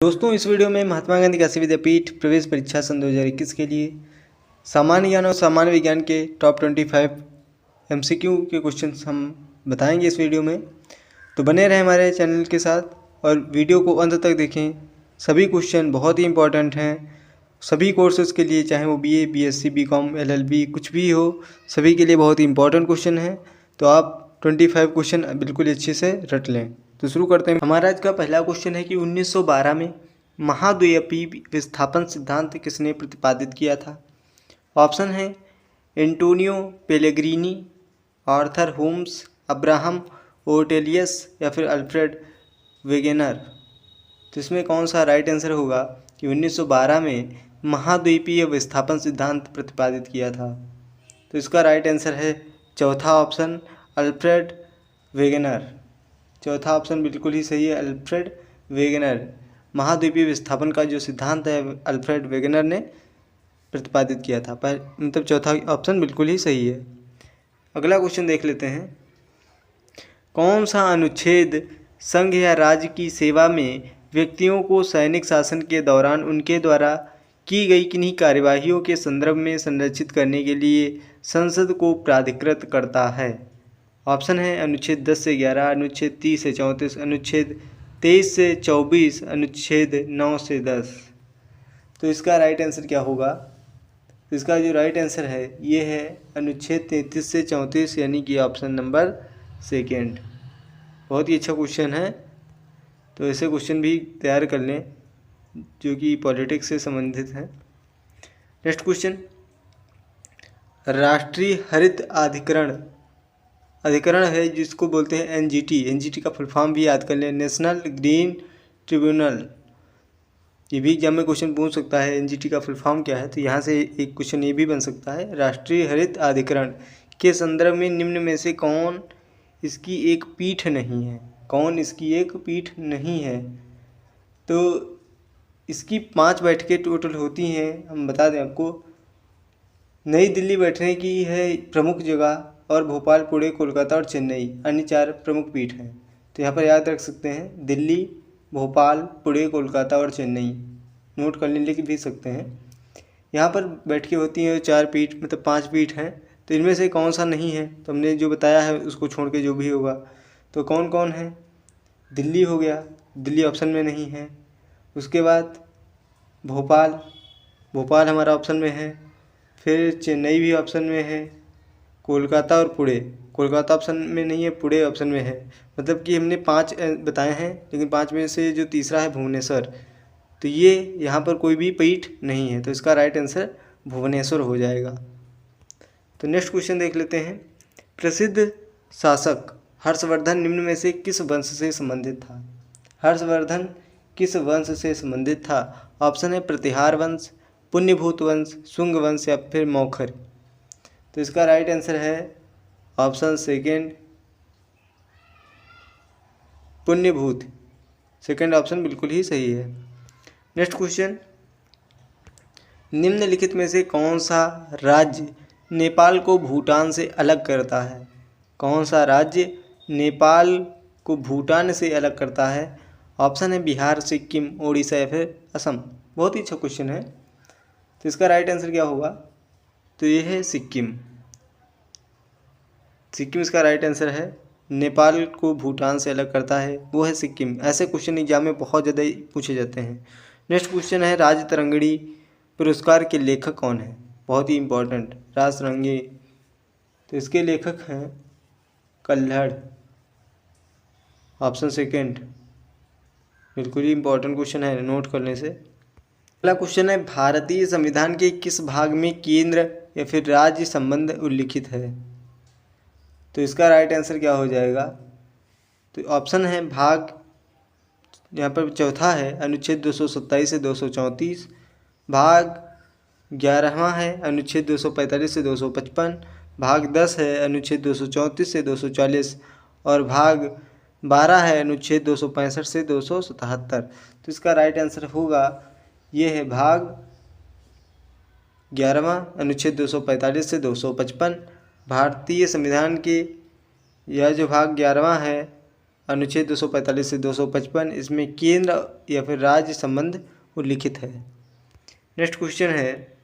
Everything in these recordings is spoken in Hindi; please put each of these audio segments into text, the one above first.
दोस्तों, इस वीडियो में महात्मा गांधी काशी विद्यापीठ प्रवेश परीक्षा सन 2021 के लिए सामान्य ज्ञान और सामान्य विज्ञान के टॉप 25 MCQ के क्वेश्चंस हम बताएंगे इस वीडियो में। तो बने रहें हमारे चैनल के साथ और वीडियो को अंत तक देखें। सभी क्वेश्चन बहुत ही इंपॉर्टेंट हैं सभी कोर्सेज के लिए, चाहे वो BA, BSc, BCom, LLB कुछ भी हो, सभी के लिए बहुत ही इंपॉर्टेंट क्वेश्चन है। तो आप 25 क्वेश्चन बिल्कुल अच्छे से रट लें। तो शुरू करते हैं। हमारा आज का पहला क्वेश्चन है कि 1912 में महाद्वीपीय विस्थापन सिद्धांत किसने प्रतिपादित किया था। ऑप्शन है एंटोनियो पेलेग्रीनी, आर्थर होम्स, अब्राहम ओर्टेलियस या फिर अल्फ्रेड वेगेनर। तो इसमें कौन सा राइट आंसर होगा कि 1912 में महाद्वीपीय विस्थापन सिद्धांत प्रतिपादित किया था। तो इसका राइट आंसर है चौथा ऑप्शन अल्फ्रेड वेगेनर। चौथा ऑप्शन बिल्कुल ही सही है, अल्फ्रेड वेगेनर। महाद्वीपीय विस्थापन का जो सिद्धांत है अल्फ्रेड वेगेनर ने प्रतिपादित किया था। मतलब चौथा ऑप्शन बिल्कुल ही सही है। अगला क्वेश्चन देख लेते हैं। कौन सा अनुच्छेद संघ या राज्य की सेवा में व्यक्तियों को सैनिक शासन के दौरान उनके द्वारा की गई किन्हीं कार्यवाहियों के संदर्भ में संरक्षित करने के लिए संसद को प्राधिकृत करता है। ऑप्शन है अनुच्छेद 10 से 11, अनुच्छेद 30 से 34, अनुच्छेद 23 से 24, अनुच्छेद 9 से 10। तो इसका राइट आंसर क्या होगा। तो इसका जो राइट आंसर है ये है अनुच्छेद 33 से 34, यानी कि ऑप्शन नंबर सेकेंड। बहुत ही अच्छा क्वेश्चन है, तो ऐसे क्वेश्चन भी तैयार कर लें जो कि पॉलिटिक्स से संबंधित है। नेक्स्ट क्वेश्चन, राष्ट्रीय हरित अधिकरण है जिसको बोलते हैं NGT का फुल फॉर्म भी याद कर लें, नेशनल ग्रीन ट्रिब्यूनल। ये भी एग्जाम में क्वेश्चन पूछ सकता है NGT का फुल फॉर्म क्या है। तो यहाँ से एक क्वेश्चन ये भी बन सकता है, राष्ट्रीय हरित अधिकरण के संदर्भ में निम्न में से कौन इसकी एक पीठ नहीं है। कौन इसकी एक पीठ नहीं है। तो इसकी 5 बैठकें टोटल होती हैं। हम बता दें आपको, नई दिल्ली बैठने की है प्रमुख जगह, और भोपाल, पुणे, कोलकाता और चेन्नई अन्य 4 प्रमुख पीठ हैं। तो यहाँ पर याद रख सकते हैं दिल्ली, भोपाल, पुणे, कोलकाता और चेन्नई। नोट कर लिख भी सकते हैं। यहाँ पर बैठकें होती हैं 4 पीठ, मतलब 5 पीठ हैं। तो इनमें से कौन सा नहीं है, तो हमने जो बताया है उसको छोड़ के जो भी होगा। तो कौन कौन है, दिल्ली हो गया, दिल्ली ऑप्शन में नहीं है। उसके बाद भोपाल हमारा ऑप्शन में है। फिर चेन्नई भी ऑप्शन में है। कोलकाता और पुणे, कोलकाता ऑप्शन में नहीं है, पुणे ऑप्शन में है। मतलब कि हमने 5 बताए हैं, लेकिन 5 में से जो तीसरा है भुवनेश्वर, तो ये यहाँ पर कोई भी पीठ नहीं है। तो इसका राइट आंसर भुवनेश्वर हो जाएगा। तो नेक्स्ट क्वेश्चन देख लेते हैं। प्रसिद्ध शासक हर्षवर्धन निम्न में से किस वंश से संबंधित था। हर्षवर्धन किस वंश से संबंधित था। ऑप्शन है प्रतिहार वंश, पुण्यभूत वंश, शुंग वंश या फिर मौखर। तो इसका राइट आंसर है ऑप्शन सेकेंड पुण्यभूत। सेकेंड ऑप्शन बिल्कुल ही सही है। नेक्स्ट क्वेश्चन, निम्नलिखित में से कौन सा राज्य नेपाल को भूटान से अलग करता है। कौन सा राज्य नेपाल को भूटान से अलग करता है। ऑप्शन है बिहार, सिक्किम, उड़ीसा या फिर असम। बहुत ही अच्छा क्वेश्चन है। तो इसका राइट आंसर क्या होगा। तो ये है सिक्किम। सिक्किम इसका राइट आंसर है। नेपाल को भूटान से अलग करता है वो है सिक्किम। ऐसे क्वेश्चन एग्जाम में बहुत ज़्यादा पूछे जाते हैं। नेक्स्ट क्वेश्चन है, राज तरंगिणी पुरस्कार के लेखक कौन है। बहुत ही इंपॉर्टेंट, राज तरंगिणी। तो इसके लेखक हैं कल्हड़, ऑप्शन सेकेंड। बिल्कुल ही इंपॉर्टेंट क्वेश्चन है, नोट करने से। अगला क्वेश्चन है, भारतीय संविधान के किस भाग में केंद्र या फिर राज्य संबंध उल्लिखित है। तो इसका राइट आंसर क्या हो जाएगा। तो ऑप्शन है भाग, यहाँ पर चौथा है अनुच्छेद 227 से 234, भाग 11वां है अनुच्छेद 245 से 255, भाग 10 है अनुच्छेद 234 से 240 और भाग 12 है अनुच्छेद 265 से 277। तो इसका राइट आंसर होगा ये है भाग 11वां अनुच्छेद 245 से 255। भारतीय संविधान के यह जो भाग 11वां है अनुच्छेद 245 से 255 इसमें केंद्र या फिर राज्य संबंध उल्लिखित है। नेक्स्ट क्वेश्चन है,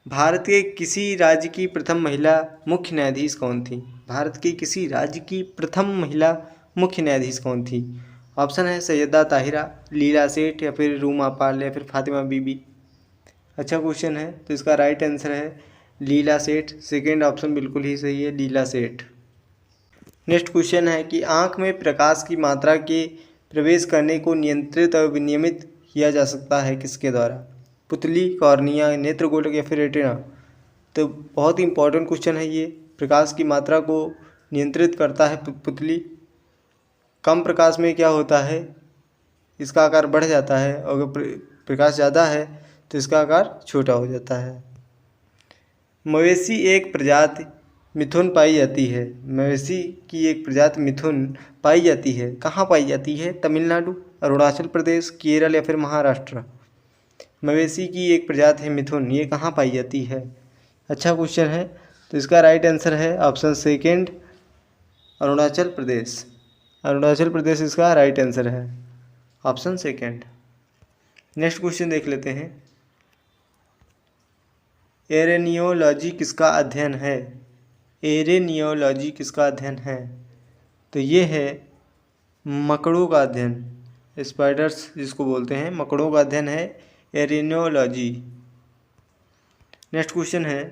भारत के किसी राज्य की प्रथम महिला मुख्य न्यायाधीश कौन थी? भारत के किसी राज्य की प्रथम महिला मुख्य न्यायाधीश कौन थी? ऑप्शन है सैयदा ताहिरा, लीला सेठ, या फिर रूमा पाल, या फिर फातिमा बीबी। अच्छा क्वेश्चन है, तो इसका राइट आंसर है लीला सेठ। सेकेंड ऑप्शन बिल्कुल ही सही है, लीला सेठ। नेक्स्ट क्वेश्चन है कि आँख में प्रकाश की मात्रा के प्रवेश करने को नियंत्रित और विनियमित किया जा सकता है किसके द्वारा? पुतली, कॉर्निया, नेत्रगोलक, या फिर रेटिना। तो बहुत ही इंपॉर्टेंट क्वेश्चन है ये। प्रकाश की मात्रा को नियंत्रित करता है पुतली। कम प्रकाश में क्या होता है, इसका आकार बढ़ जाता है, और अगर प्रकाश ज़्यादा है तो इसका आकार छोटा हो जाता है। मवेशी एक प्रजाति मिथुन पाई जाती है। मवेशी की एक प्रजाति मिथुन पाई जाती है, कहाँ पाई जाती है? तमिलनाडु, अरुणाचल प्रदेश, केरल, या फिर महाराष्ट्र। मवेशी की एक प्रजाति है मिथुन, ये कहाँ पाई जाती है? अच्छा क्वेश्चन है, तो इसका राइट आंसर है ऑप्शन सेकेंड, अरुणाचल प्रदेश। अरुणाचल प्रदेश इसका राइट आंसर है, ऑप्शन सेकेंड। नेक्स्ट क्वेश्चन देख लेते हैं, एरेनियोलॉजी किसका अध्ययन है? एरेनियोलॉजी किसका अध्ययन है? तो ये है मकड़ों का अध्ययन, स्पाइडर्स जिसको बोलते हैं, मकड़ों का अध्ययन है एरेनियोलॉजी। नेक्स्ट क्वेश्चन है,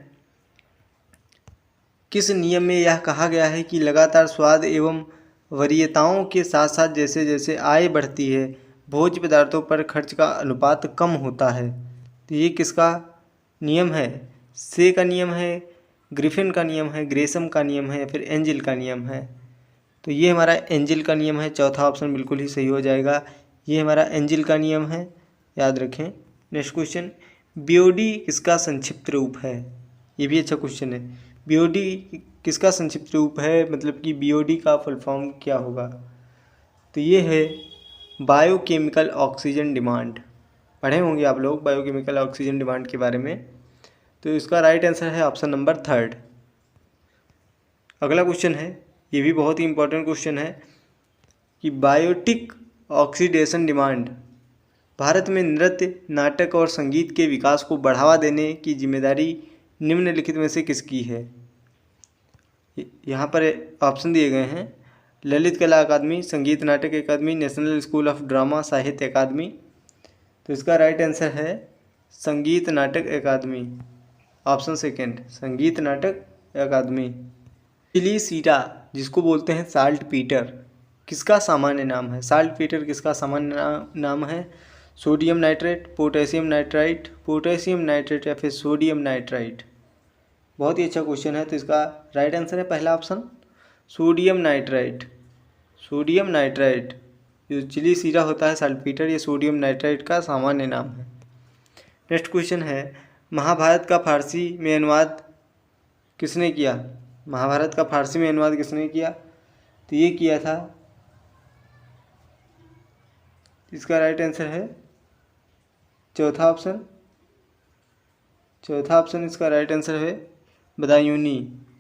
किस नियम में यह कहा गया है कि लगातार स्वाद एवं वरीयताओं के साथ साथ जैसे जैसे आय बढ़ती है भोज्य पदार्थों पर खर्च का अनुपात कम होता है? तो ये किसका नियम है? से का नियम है, ग्रिफिन का नियम है, ग्रेसम का नियम है, या फिर एंजिल का नियम है? तो ये हमारा एंजिल का नियम है। चौथा ऑप्शन बिल्कुल ही सही हो जाएगा, ये हमारा एंजिल का नियम है, याद रखें। नेक्स्ट क्वेश्चन, बीओडी किसका संक्षिप्त रूप है? ये भी अच्छा क्वेश्चन है। बीओडी किसका संक्षिप्त रूप है, मतलब कि बीओडी का फुल फॉर्म क्या होगा? तो ये है बायोकेमिकल ऑक्सीजन डिमांड। पढ़े होंगे आप लोग बायोकेमिकल ऑक्सीजन डिमांड के बारे में। तो इसका राइट आंसर है ऑप्शन नंबर थर्ड। अगला क्वेश्चन है, ये भी बहुत ही इंपॉर्टेंट क्वेश्चन है कि बायोटिक ऑक्सीडेशन डिमांड भारत में नृत्य, नाटक और संगीत के विकास को बढ़ावा देने की जिम्मेदारी निम्नलिखित में से किसकी है? यहाँ पर ऑप्शन दिए गए हैं, ललित कला अकादमी, संगीत नाटक अकादमी, नेशनल स्कूल ऑफ ड्रामा, साहित्य अकादमी। तो इसका राइट आंसर है संगीत नाटक अकादमी, ऑप्शन सेकेंड, संगीत नाटक अकादमी। चिली सीरा जिसको बोलते हैं साल्ट पीटर, किसका सामान्य नाम है? साल्ट पीटर किसका सामान्य नाम है? Sodium nitrate, potassium nitrite, potassium nitrate, या फिर सोडियम नाइट्राइट? बहुत ही अच्छा क्वेश्चन है। तो इसका राइट आंसर है पहला option, sodium nitrite. Sodium nitrite जो चिली सीरा होता है साल्टपीटर, ये सोडियम नाइट्राइट का सामान्य नाम है। नेक्स्ट क्वेश्चन है, महाभारत का फारसी में अनुवाद किसने किया? महाभारत का फारसी में अनुवाद किसने किया? तो ये किया था, इसका राइट आंसर है चौथा ऑप्शन। चौथा ऑप्शन इसका राइट आंसर है बदायूनी।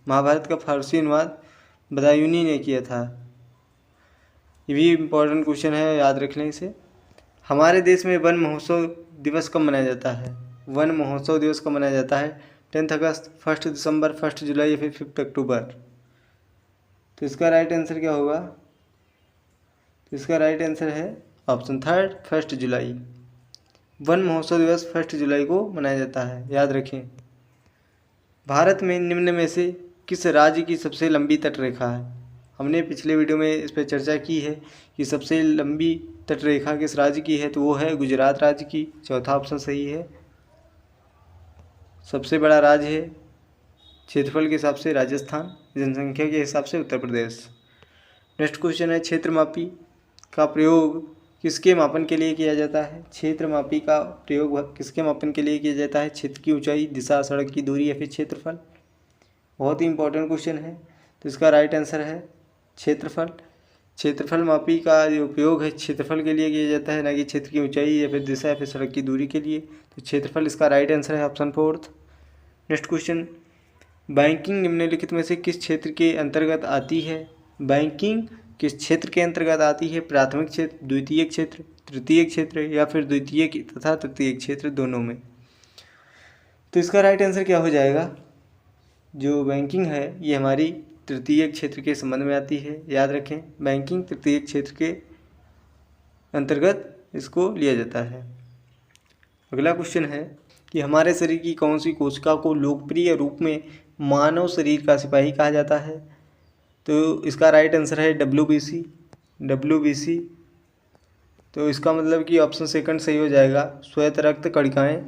महाभारत का फारसी अनुवाद बदायूनी ने किया था। ये भी इम्पोर्टेंट क्वेश्चन है, याद रख लें इसे। हमारे देश में वन महोत्सव दिवस कब मनाया जाता है? वन महोत्सव दिवस कब मनाया जाता है? 10 अगस्त, 1 दिसंबर, 1 जुलाई, या फिर 5 अक्टूबर? तो इसका राइट आंसर क्या होगा? तो इसका राइट आंसर है ऑप्शन थर्ड, 1 जुलाई। वन महोत्सव दिवस 1 जुलाई को मनाया जाता है, याद रखें। भारत में निम्न में से किस राज्य की सबसे लंबी तटरेखा है? हमने पिछले वीडियो में इस पर चर्चा की है कि सबसे लंबी तटरेखा किस राज्य की है, तो वो है गुजरात राज्य की। चौथा ऑप्शन सही है। सबसे बड़ा राज्य है क्षेत्रफल के हिसाब से राजस्थान, जनसंख्या के हिसाब से उत्तर प्रदेश। नेक्स्ट क्वेश्चन है, क्षेत्रमापी का प्रयोग किसके मापन के लिए किया जाता है? क्षेत्रमापी का प्रयोग किसके मापन के लिए किया जाता है? क्षेत्र की ऊंचाई, दिशा, सड़क की दूरी, या फिर क्षेत्रफल? बहुत ही इंपॉर्टेंट क्वेश्चन है। तो इसका राइट आंसर है क्षेत्रफल। क्षेत्रफल मापी का जो उपयोग है क्षेत्रफल के लिए किया जाता है, ना कि क्षेत्र की ऊंचाई या फिर दिशा या फिर सड़क की दूरी के लिए। तो क्षेत्रफल इसका राइट आंसर है option fourth. Next question, banking निम्नलिखित में से किस क्षेत्र के अंतर्गत आती है? बैंकिंग किस क्षेत्र के अंतर्गत आती है? प्राथमिक क्षेत्र, द्वितीयक क्षेत्र, तृतीयक क्षेत्र या फिर द्वितीयक तथा तृतीयक क्षेत्र दोनों में। तो इसका राइट आंसर क्या हो जाएगा? जो बैंकिंग है ये हमारी तृतीयक क्षेत्र के संबंध में आती है। याद रखें, बैंकिंग तृतीयक क्षेत्र के अंतर्गत इसको लिया जाता है। अगला क्वेश्चन है कि हमारे शरीर की कौन सी कोशिका को लोकप्रिय रूप में मानव शरीर का सिपाही कहा जाता है? तो इसका राइट आंसर है WBC। तो इसका मतलब कि ऑप्शन सेकंड सही हो जाएगा। श्वेत रक्त कणिकाएं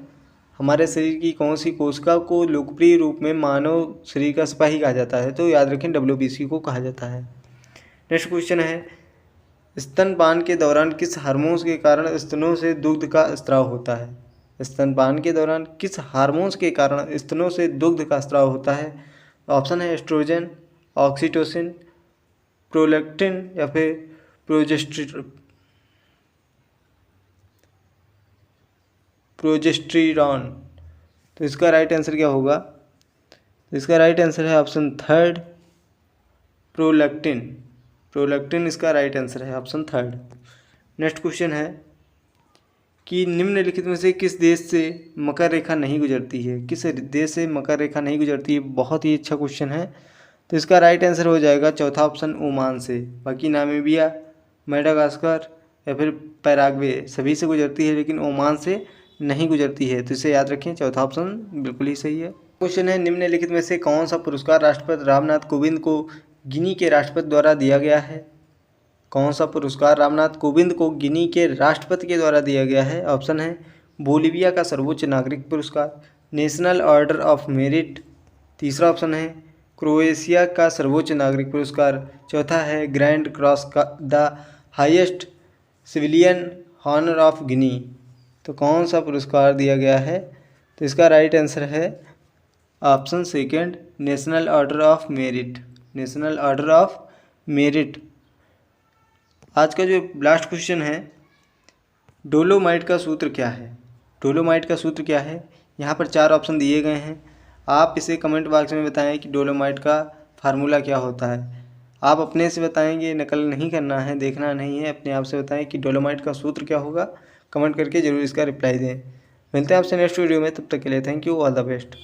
हमारे शरीर की कौन सी कोशिका को लोकप्रिय रूप में मानव शरीर का सिपाही कहा जाता है? तो याद रखें WBC को कहा जाता है। नेक्स्ट क्वेश्चन है, स्तनपान के दौरान किस हार्मोन्स के कारण स्तनों से दुग्ध का स्राव होता है? स्तनपान के दौरान किस हार्मोन्स के कारण स्तनों से दुग्ध का स्राव होता है? ऑप्शन है एस्ट्रोजन, ऑक्सीटोसिन, प्रोलैक्टिन या फिर प्रोजेस्टेरॉन। तो इसका राइट आंसर क्या होगा? तो इसका राइट आंसर है ऑप्शन थर्ड, प्रोलैक्टिन इसका राइट आंसर है, ऑप्शन थर्ड। नेक्स्ट क्वेश्चन है कि निम्नलिखित में से किस देश से मकर रेखा नहीं गुजरती है? किस देश से मकर रेखा नहीं गुजरती है? बहुत ही अच्छा क्वेश्चन है। तो इसका राइट आंसर हो जाएगा चौथा ऑप्शन, ओमान से। बाकी नामीबिया, मेडागास्कर या फिर पैराग्वे सभी से गुजरती है, लेकिन ओमान से नहीं गुजरती है। तो इसे याद रखें, चौथा ऑप्शन बिल्कुल ही सही है। क्वेश्चन है, निम्नलिखित में से कौन सा पुरस्कार राष्ट्रपति रामनाथ कोविंद को गिनी के राष्ट्रपति द्वारा दिया गया है? कौन सा पुरस्कार रामनाथ कोविंद को गिनी के राष्ट्रपति के द्वारा दिया गया है? ऑप्शन है बोलीविया का सर्वोच्च नागरिक पुरस्कार, नेशनल ऑर्डर ऑफ मेरिट, तीसरा ऑप्शन है क्रोएशिया का सर्वोच्च नागरिक पुरस्कार, चौथा है ग्रैंड क्रॉस का the highest civilian honour of Guinea. तो कौन सा पुरस्कार दिया गया है? तो इसका राइट आंसर है option second, national order of merit. आज का जो लास्ट क्वेश्चन है, डोलोमाइट का सूत्र क्या है? यहाँ पर 4 ऑप्शन दिए गए हैं। आप इसे कमेंट बॉक्स में बताएं कि डोलोमाइट का फार्मूला क्या होता है। आप अपने से बताएंगे, नकल नहीं करना है, देखना नहीं है, अपने आप से बताएं कि डोलोमाइट का सूत्र क्या होगा। कमेंट करके ज़रूर इसका रिप्लाई दें। मिलते हैं आपसे नेक्स्ट वीडियो में, तब तक के लिए thank you, all the best.